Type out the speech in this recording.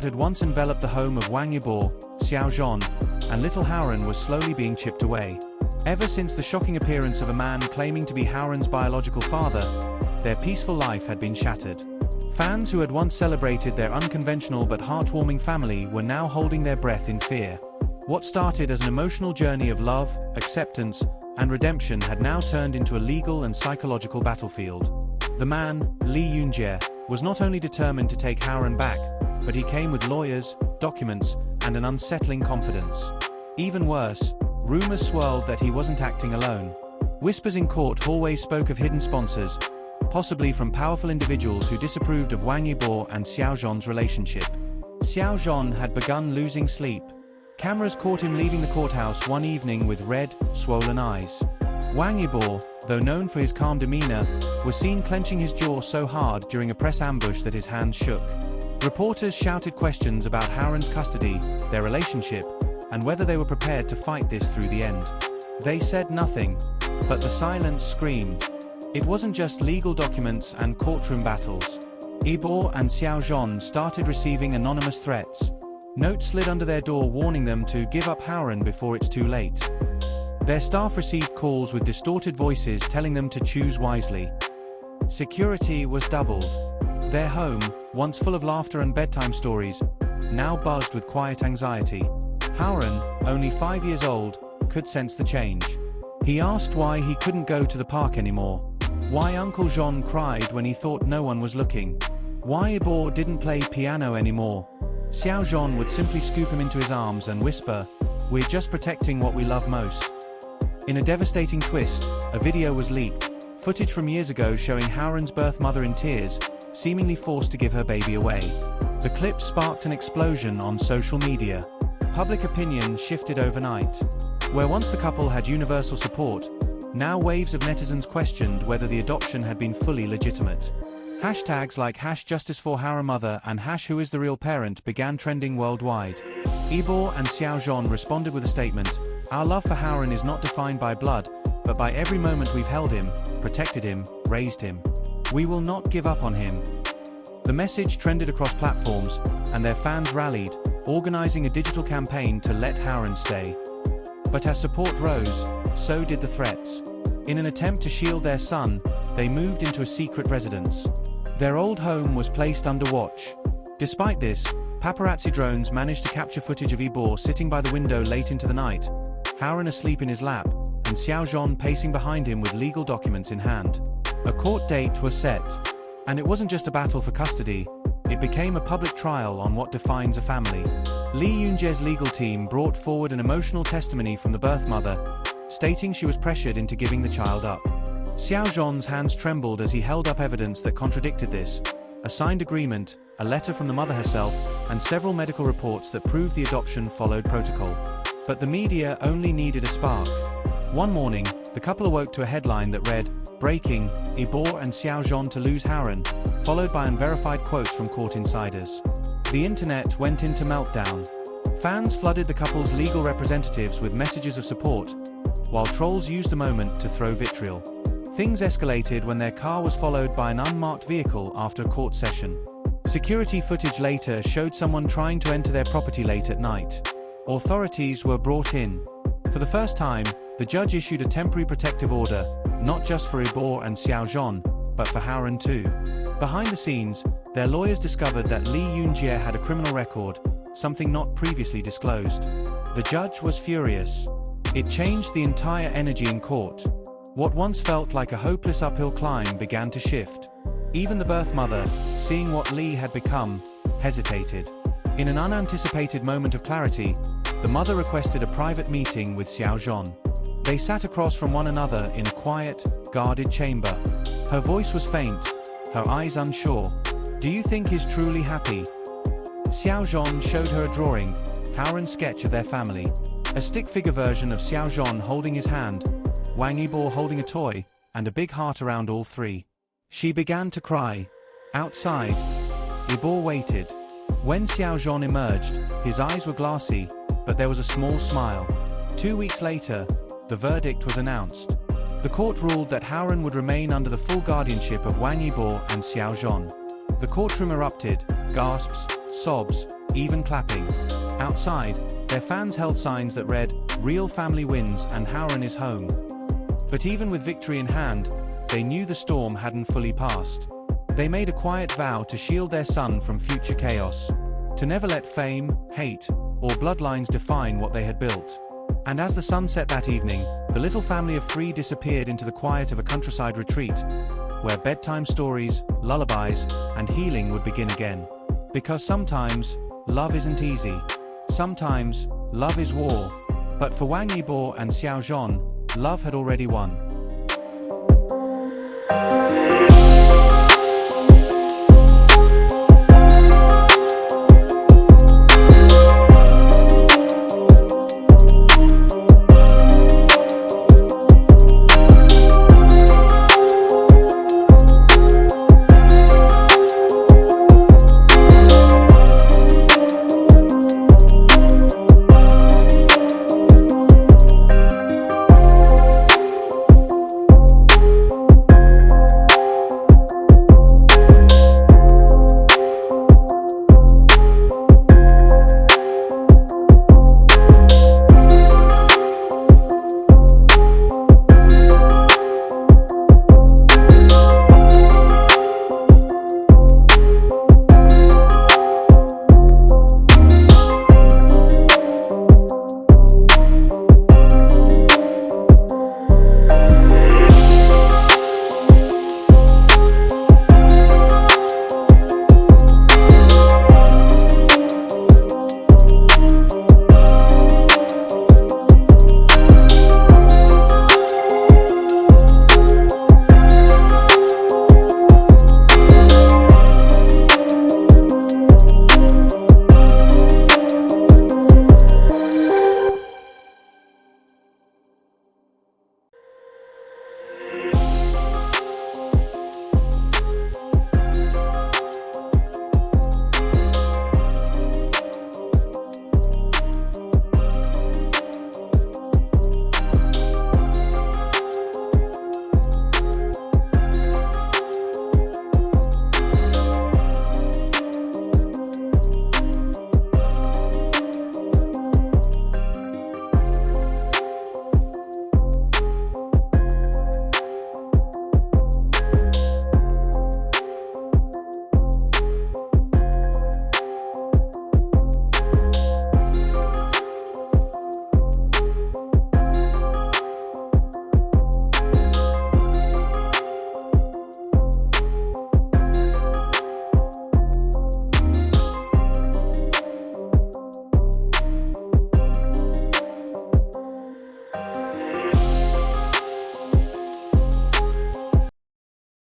that had once enveloped the home of Wang Yibo, Xiao, and little Haoran was slowly being chipped away. Ever since the shocking appearance of a man claiming to be Haoran's biological father, their peaceful life had been shattered. Fans who had once celebrated their unconventional but heartwarming family were now holding their breath in fear. What started as an emotional journey of love, acceptance, and redemption had now turned into a legal and psychological battlefield. The man, Li Yunjie, was not only determined to take Haoran back, but he came with lawyers, documents, and an unsettling confidence. Even worse, rumors swirled that he wasn't acting alone. Whispers in court hallways spoke of hidden sponsors, possibly from powerful individuals who disapproved of Wang Yibo and Xiao's relationship. Xiao had begun losing sleep. Cameras caught him leaving the courthouse one evening with red, swollen eyes. Wang Yibo, though known for his calm demeanor, was seen clenching his jaw so hard during a press ambush that his hands shook. Reporters shouted questions about Haoran's custody, their relationship, and whether they were prepared to fight this through the end. They said nothing, but the silence screamed. It wasn't just legal documents and courtroom battles. Yibo and Xiao started receiving anonymous threats. Notes slid under their door warning them to give up Haoran before it's too late. Their staff received calls with distorted voices telling them to choose wisely. Security was doubled. Their home, once full of laughter and bedtime stories, now buzzed with quiet anxiety. Haoran, only 5 years old, could sense the change. He asked why he couldn't go to the park anymore. Why Uncle Zhan cried when he thought no one was looking. Why Yibo didn't play piano anymore. Xiao would simply scoop him into his arms and whisper, "We're just protecting what we love most." In a devastating twist, a video was leaked, footage from years ago showing Haoran's birth mother in tears, seemingly forced to give her baby away. The clip sparked an explosion on social media. Public opinion shifted overnight. Where once the couple had universal support, now waves of netizens questioned whether the adoption had been fully legitimate. Hashtags like #JusticeForHaoranMother and #WhoIsTheRealParent began trending worldwide. Yibo and Xiao responded with a statement, "Our love for Haoran is not defined by blood, but by every moment we've held him, protected him, raised him. We will not give up on him." The message trended across platforms, and their fans rallied, organizing a digital campaign to let Haoran stay. But as support rose, so did the threats. In an attempt to shield their son, they moved into a secret residence. Their old home was placed under watch. Despite this, paparazzi drones managed to capture footage of Yibo sitting by the window late into the night, Haoran asleep in his lap, and Xiao pacing behind him with legal documents in hand. A court date was set. And it wasn't just a battle for custody, it became a public trial on what defines a family. Li Yunjie's legal team brought forward an emotional testimony from the birth mother, stating she was pressured into giving the child up. Xiao's hands trembled as he held up evidence that contradicted this: a signed agreement, a letter from the mother herself, and several medical reports that proved the adoption followed protocol. But the media only needed a spark. One morning, the couple awoke to a headline that read, "Breaking, Yibo and Xiao to lose Haoran," followed by unverified quotes from court insiders. The internet went into meltdown. Fans flooded the couple's legal representatives with messages of support, while trolls used the moment to throw vitriol. Things escalated when their car was followed by an unmarked vehicle after a court session. Security footage later showed someone trying to enter their property late at night. Authorities were brought in. For the first time, the judge issued a temporary protective order, not just for Yibo and Xiao, but for Haoran too. Behind the scenes, their lawyers discovered that Li Yunjie had a criminal record, something not previously disclosed. The judge was furious. It changed the entire energy in court. What once felt like a hopeless uphill climb began to shift. Even the birth mother, seeing what Li had become, hesitated. In an unanticipated moment of clarity, the mother requested a private meeting with Xiao. They sat across from one another in a quiet, guarded chamber. Her voice was faint, her eyes unsure. "Do you think he's truly happy?" Xiao showed her a drawing, Haoran's sketch of their family. A stick figure version of Xiao holding his hand, Wang Yibo holding a toy, and a big heart around all three. She began to cry. Outside, Yibo waited. When Xiao emerged, his eyes were glassy, but there was a small smile. 2 weeks later, the verdict was announced. The court ruled that Haoran would remain under the full guardianship of Wang Yibo and Xiao. The courtroom erupted, gasps, sobs, even clapping. Outside, their fans held signs that read, "Real family wins and Haoran is home." But even with victory in hand, they knew the storm hadn't fully passed. They made a quiet vow to shield their son from future chaos, to never let fame, hate, or bloodlines define what they had built. And as the sun set that evening, the little family of three disappeared into the quiet of a countryside retreat, where bedtime stories, lullabies, and healing would begin again. Because sometimes, love isn't easy. Sometimes, love is war. But for Wang Yibo and Xiao Zhan, love had already won.